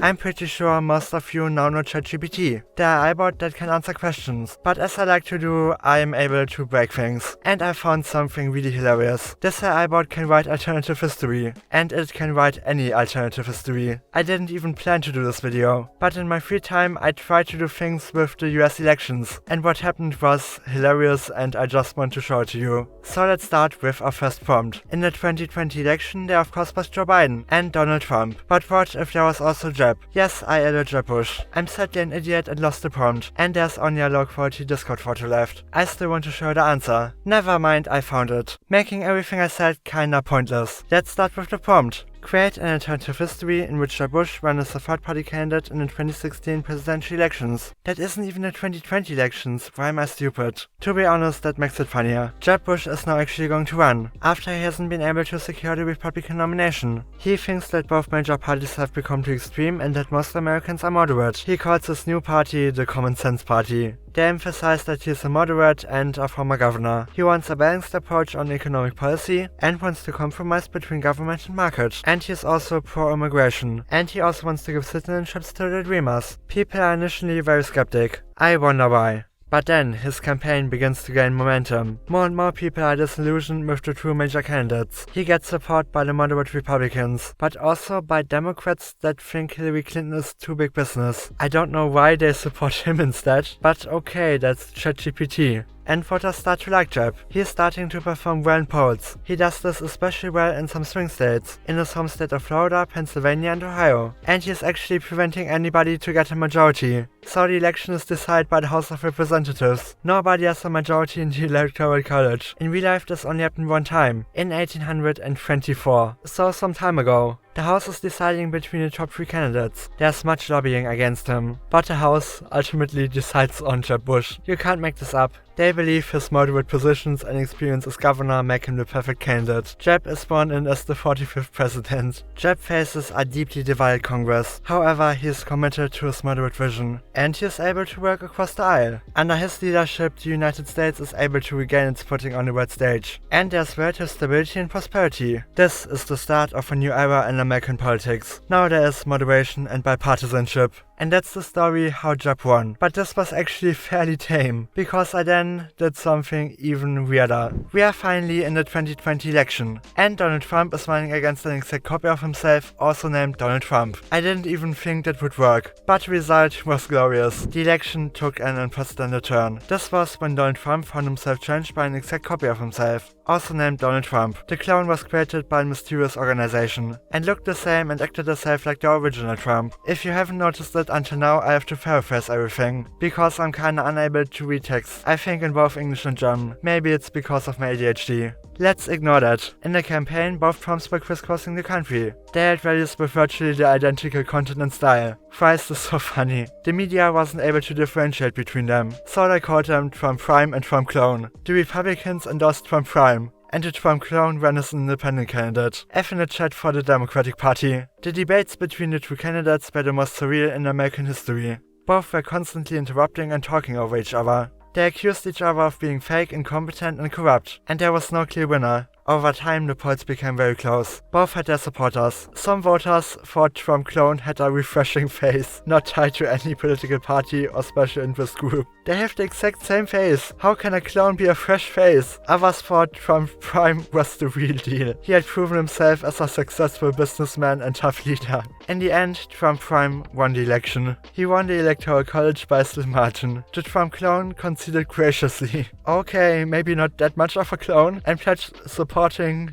I'm pretty sure most of you now know ChatGPT, the AI bot that can answer questions, but as I like to do, I am able to break things. And I found something really hilarious. This AI bot can write alternative history, and it can write any alternative history. I didn't even plan to do this video, but in my free time I tried to do things with the US elections, and what happened was hilarious and I just want to show it to you. So let's start with our first prompt. In the 2020 election there of course was Joe Biden and Donald Trump, but what if there was also Jeb? Yes, I added Jeb Bush. I'm sadly an idiot and lost the prompt, and there's only a low quality Discord photo left. I still want to show the answer. Never mind, I found it. Making everything I said kinda pointless. Let's start with the prompt. Create an alternative history in which Jeb Bush ran as a third-party candidate in the 2016 presidential elections. That isn't even the 2020 elections, why am I stupid? To be honest, that makes it funnier. Jeb Bush is now actually going to run, after he hasn't been able to secure the Republican nomination. He thinks that both major parties have become too extreme and that most Americans are moderate. He calls his new party the Common Sense Party. They emphasize that he is a moderate and a former governor. He wants a balanced approach on economic policy and wants to compromise between government and market. And he is also pro-immigration. And he also wants to give citizenships to the Dreamers. People are initially very skeptic. I wonder why. But then, his campaign begins to gain momentum. More and more people are disillusioned with the two major candidates. He gets support by the moderate Republicans, but also by Democrats that think Hillary Clinton is too big business. I don't know why they support him instead, but okay, that's ChatGPT. And voters start to like Jeb. He is starting to perform well in polls. He does this especially well in some swing states, in his home state of Florida, Pennsylvania and Ohio. And he is actually preventing anybody to get a majority. So the election is decided by the House of Representatives. Nobody has a majority in the Electoral College. In real life this only happened one time, in 1824, so some time ago. The House is deciding between the top three candidates. There's much lobbying against him, but the House ultimately decides on Jeb Bush. You can't make this up. They believe his moderate positions and experience as governor make him the perfect candidate. Jeb is sworn in as the 45th president. Jeb faces a deeply divided Congress. However, he is committed to his moderate vision, and he is able to work across the aisle. Under his leadership, the United States is able to regain its footing on the world stage, and there's relative stability and prosperity. This is the start of a new era in American politics. Now there is moderation and bipartisanship. And that's the story how Jeb won. But this was actually fairly tame, because I then did something even weirder. We are finally in the 2020 election, and Donald Trump is running against an exact copy of himself, also named Donald Trump. I didn't even think that would work, but the result was glorious. The election took an unprecedented turn. This was when Donald Trump found himself challenged by an exact copy of himself, also named Donald Trump. The clone was created by a mysterious organization, and looked the same and acted herself like the original Trump. If you haven't noticed it until now, I have to paraphrase everything, because I'm kinda unable to read text. I think in both English and German. Maybe it's because of my ADHD. Let's ignore that. In the campaign, both Trumps were crisscrossing the country. They had rallies with virtually the identical content and style. Christ is so funny. The media wasn't able to differentiate between them, so they called them Trump Prime and Trump Clone. The Republicans endorsed Trump Prime, and the Trump clone ran as an independent candidate. F in the chat for the Democratic Party. The debates between the two candidates were the most surreal in American history. Both were constantly interrupting and talking over each other. They accused each other of being fake, incompetent and corrupt, and there was no clear winner. Over time, the polls became very close. Both had their supporters. Some voters thought Trump clone had a refreshing face, not tied to any political party or special interest group. They have the exact same face. How can a clone be a fresh face? Others thought Trump Prime was the real deal. He had proven himself as a successful businessman and tough leader. In the end, Trump Prime won the election. He won the Electoral College by a slim margin. The Trump clone conceded graciously. Okay, maybe not that much of a clone, and pledged supporting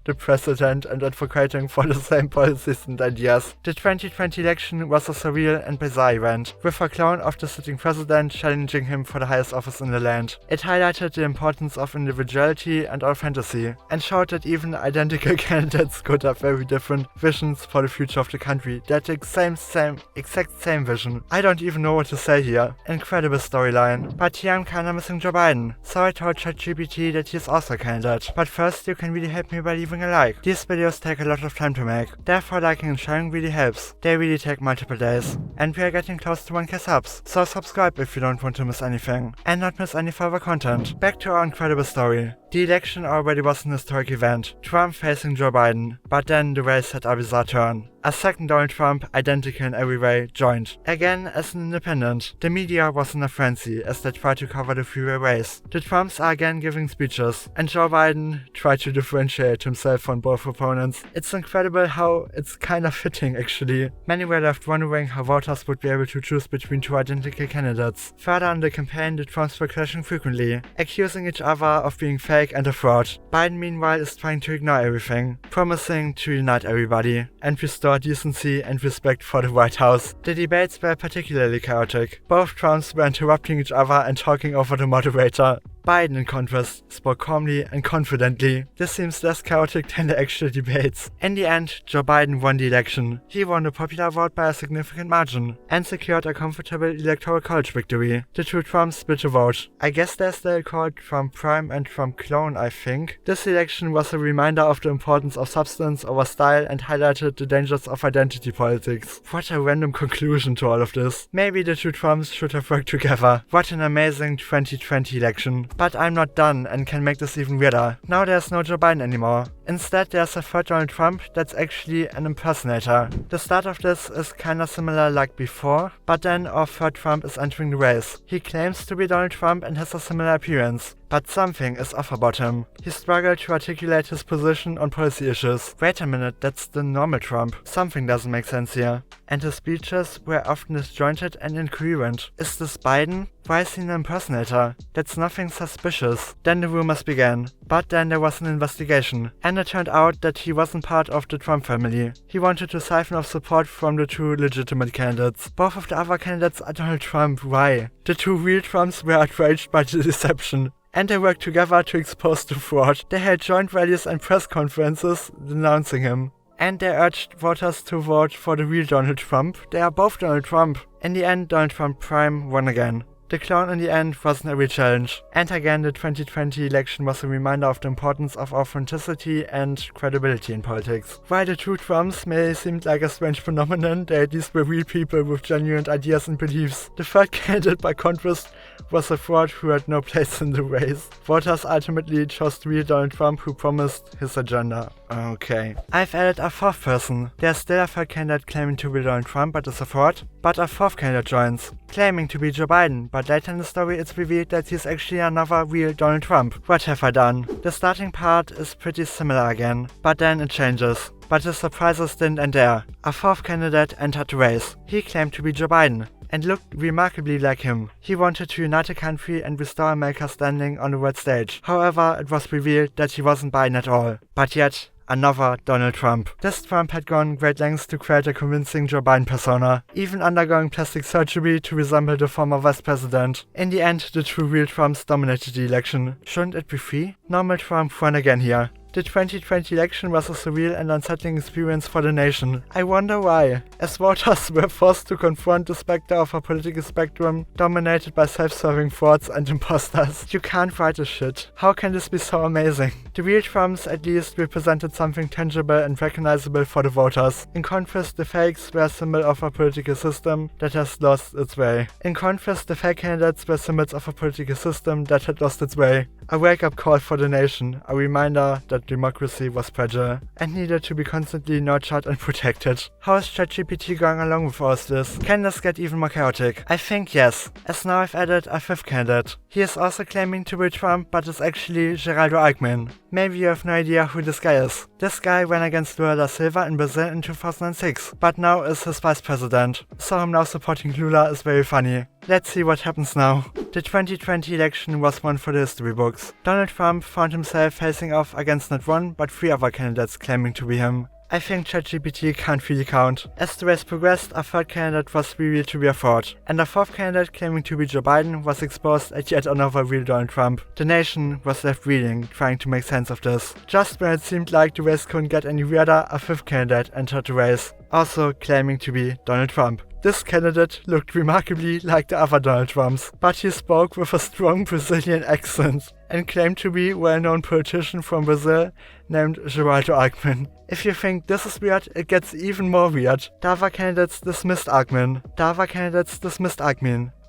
the president and advocating for the same policies and ideas. The 2020 election was a surreal and bizarre event, with a clone of the sitting president challenging him for the highest office in the land. It highlighted the importance of individuality and authenticity, and showed that even identical candidates could have very different visions for the future of the country. They had the exact same vision. I don't even know what to say here. Incredible storyline. But here I'm kinda missing Joe Biden, so I told ChatGPT that he's also a candidate. But first, you can really help me by leaving a like. These videos take a lot of time to make, therefore liking and sharing really helps. They really take multiple days. And we are getting close to 1k subs, so subscribe if you don't want to miss anything, and not miss any further content. Back to our incredible story. The election already was an historic event, Trump facing Joe Biden, but then the race had a bizarre turn. A second Donald Trump, identical in every way, joined. Again as an independent. The media was in a frenzy as they tried to cover the three-way race. The Trumps are again giving speeches, and Joe Biden tried to differentiate himself from both opponents. It's incredible how it's kind of fitting actually. Many were left wondering how voters would be able to choose between two identical candidates. Further in the campaign, the Trumps were clashing frequently, accusing each other of being fake and a fraud. Biden meanwhile is trying to ignore everything, promising to unite everybody and restore decency and respect for the White House. The debates were particularly chaotic. Both Trumps were interrupting each other and talking over the moderator. Biden, in contrast, spoke calmly and confidently. This seems less chaotic than the actual debates. In the end, Joe Biden won the election. He won the popular vote by a significant margin and secured a comfortable electoral college victory. The two Trumps split the vote. I guess they're still called Trump Prime and Trump Clone, I think. This election was a reminder of the importance of substance over style and highlighted the dangers of identity politics. What a random conclusion to all of this. Maybe the two Trumps should have worked together. What an amazing 2020 election. But I'm not done and can make this even weirder. Now there's no Joe Biden anymore. Instead there's a third Donald Trump that's actually an impersonator. The start of this is kinda similar like before, but then our third Trump is entering the race. He claims to be Donald Trump and has a similar appearance. But something is off about him. He struggled to articulate his position on policy issues. Wait a minute, that's the normal Trump. Something doesn't make sense here. And his speeches were often disjointed and incoherent. Is this Biden? Why is he an impersonator? That's nothing suspicious. Then the rumors began. But then there was an investigation. And it turned out that he wasn't part of the Trump family. He wanted to siphon off support from the two legitimate candidates. Both of the other candidates are Donald Trump. Why? The two real Trumps were outraged by the deception. And they worked together to expose the fraud. They held joint rallies and press conferences denouncing him. And they urged voters to vote for the real Donald Trump. They are both Donald Trump. In the end, Donald Trump Prime won again. The clown in the end wasn't a real challenge. And again, the 2020 election was a reminder of the importance of authenticity and credibility in politics. While the two Trumps may seem like a strange phenomenon, they at least were real people with genuine ideas and beliefs. The third candidate, by contrast, was a fraud who had no place in the race. Voters ultimately chose the real Donald Trump who promised his agenda. Okay. I've added a fourth person. There's still a third candidate claiming to be Donald Trump but is a fraud. But a fourth candidate joins, claiming to be Joe Biden, but later in the story it's revealed that he's actually another real Donald Trump. What have I done? The starting part is pretty similar again, but then it changes. But the surprises didn't end there. A fourth candidate entered the race. He claimed to be Joe Biden and looked remarkably like him. He wanted to unite the country and restore America's standing on the world stage. However, it was revealed that he wasn't Biden at all. But yet, another Donald Trump. This Trump had gone great lengths to create a convincing Joe Biden persona, even undergoing plastic surgery to resemble the former vice president. In the end, the two real Trumps dominated the election. Shouldn't it be free? Normal Trump won again here. The 2020 election was a surreal and unsettling experience for the nation. I wonder why, as voters were forced to confront the specter of a political spectrum dominated by self-serving frauds and imposters. You can't write this shit. How can this be so amazing? The real Trumps at least represented something tangible and recognizable for the voters. In contrast, the fakes were a symbol of a political system that has lost its way. In contrast, the fake candidates were symbols of a political system that had lost its way. A wake-up call for the nation, a reminder that democracy was fragile and needed to be constantly nurtured and protected. How is ChatGPT going along with all this? Can this get even more chaotic? I think yes, as now I've added a fifth candidate. He is also claiming to be Trump, but is actually Geraldo Alckmin. Maybe you have no idea who this guy is. This guy ran against Lula da Silva in Brazil in 2006, but now is his vice president. So him now supporting Lula is very funny. Let's see what happens now. The 2020 election was one for the history books. Donald Trump found himself facing off against not one, but three other candidates claiming to be him. I think ChatGPT can't really count. As the race progressed, a third candidate was revealed to be a fraud, and a fourth candidate claiming to be Joe Biden was exposed as yet another real Donald Trump. The nation was left reeling, trying to make sense of this. Just when it seemed like the race couldn't get any weirder, a fifth candidate entered the race, also claiming to be Donald Trump. This candidate looked remarkably like the other Donald Trumps, but he spoke with a strong Brazilian accent and claimed to be a well-known politician from Brazil named Geraldo Alckmin. If you think this is weird, it gets even more weird. The other candidates dismissed Alckmin.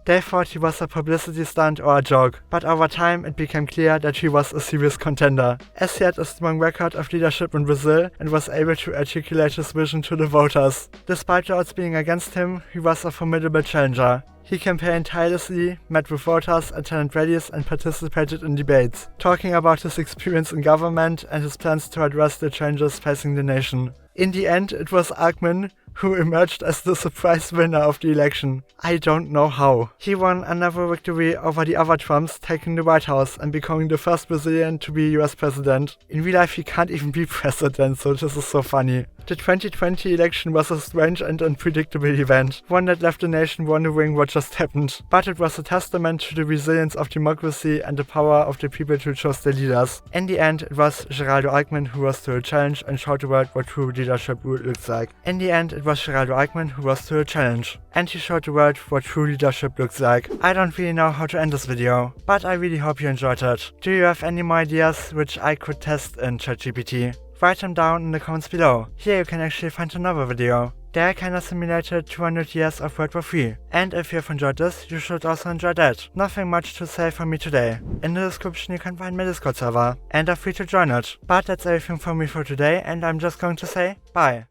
They thought he was a publicity stunt or a joke, but over time it became clear that he was a serious contender, as he had a strong record of leadership in Brazil and was able to articulate his vision to the voters. Despite the odds being against him, he was a formidable challenger. He campaigned tirelessly, met with voters, attended rallies and participated in debates, talking about his experience in government and his plans to address the challenges facing the nation. In the end, it was Alckmin who emerged as the surprise winner of the election. I don't know how. He won another victory over the other Trumps, taking the White House and becoming the first Brazilian to be US president. In real life he can't even be president, so this is so funny. The 2020 election was a strange and unpredictable event, one that left the nation wondering what just happened. But it was a testament to the resilience of democracy and the power of the people to choose their leaders. In the end, it was Geraldo Alckmin who rose to the challenge and showed the world what true leadership looks like. In the end, it was Geraldo Alckmin who rose to the challenge, and he showed the world what true leadership looks like. I don't really know how to end this video, but I really hope you enjoyed it. Do you have any more ideas which I could test in ChatGPT? Write them down in the comments below. Here you can actually find another video. There I kinda simulated 200 years of World War III. And if you have enjoyed this, you should also enjoy that. Nothing much to say from me today. In the description you can find my Discord server, and are free to join it. But that's everything from me for today, and I'm just going to say bye.